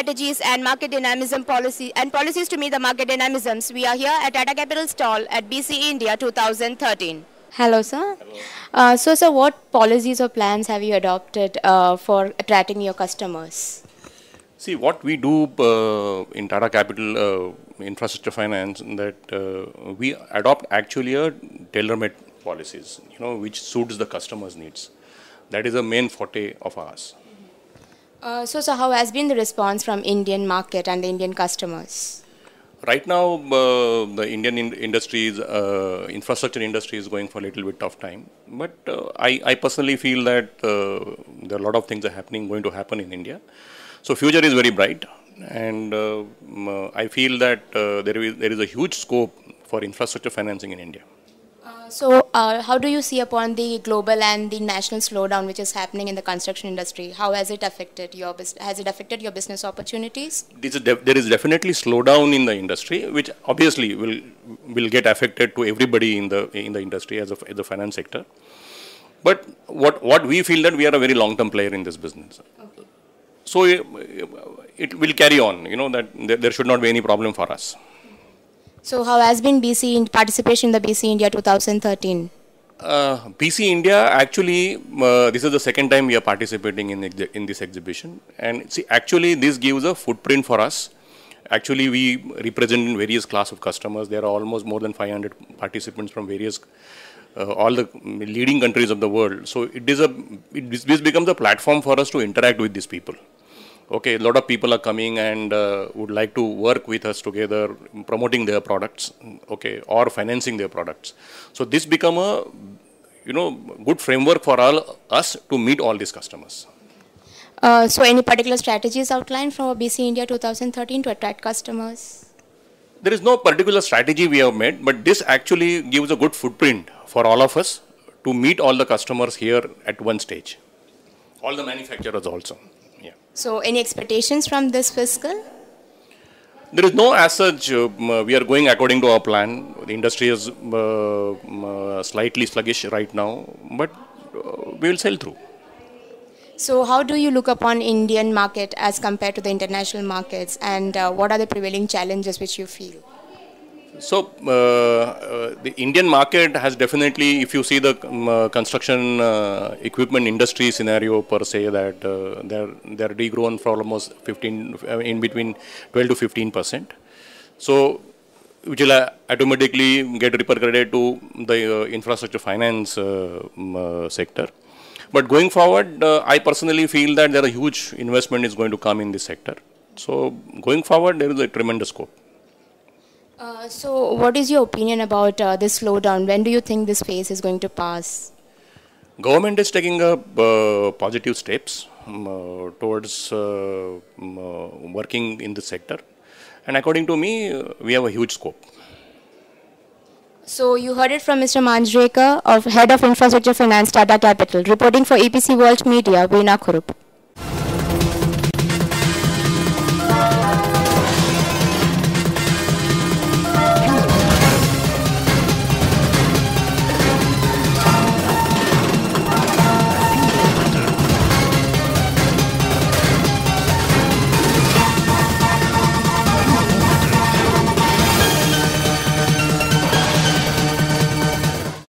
strategies and market dynamism policy and policies to meet the market dynamisms. We are here at Tata Capital stall at BC India 2013. Hello, sir. Hello. Sir, what policies or plans have you adopted for attracting your customers? See, what we do in Tata Capital Infrastructure Finance, that we adopt actually a tailor-made policies, which suits the customer's needs. That is the main forte of ours. So, how has been the response from Indian market and the Indian customers? Right now, the Indian industries, infrastructure industry is going for a little bit of time. But I personally feel that there are a lot of things going to happen in India. So future is very bright, and I feel that there is a huge scope for infrastructure financing in India. So how do you see upon the global and the national slowdown which is happening in the construction industry? How has it affected your business opportunities? There is definitely slowdown in the industry, which obviously will get affected to everybody in the industry as the finance sector. But what we feel that we are a very long-term player in this business. Okay. So it will carry on. That there should not be any problem for us. So how has been BC participation in the BC India 2013? BC India, actually, this is the second time we are participating in this exhibition. And see, actually, this gives a footprint for us. Actually, we represent various class of customers. There are almost more than 500 participants from various, all the leading countries of the world. So this becomes a platform for us to interact with these people. Okay, a lot of people are coming and would like to work with us together, promoting their products, okay, or financing their products. So this become a, good framework for us to meet all these customers. So any particular strategies outlined from BC India 2013 to attract customers? There is no particular strategy we have made, but this actually gives a good footprint for all of us to meet all the customers here at one stage. All the manufacturers also. So, any expectations from this fiscal? There is no as such. We are going according to our plan. The industry is slightly sluggish right now, but we will sail through. So, how do you look upon Indian market as compared to the international markets, and what are the prevailing challenges which you feel? So, the Indian market has definitely, if you see the construction equipment industry scenario per se, that they're degrown for almost 15, in between 12 to 15%. So, which will automatically get repercussions to the infrastructure finance sector. But going forward, I personally feel that there a huge investment is going to come in this sector. So, going forward, there is a tremendous scope. So, what is your opinion about this slowdown? When do you think this phase is going to pass? Government is taking positive steps towards working in the sector, and according to me, we have a huge scope. So, you heard it from Mr. Manjrekar, Head of Infrastructure Finance, Tata Capital, reporting for EPC World Media, Veena Kurup.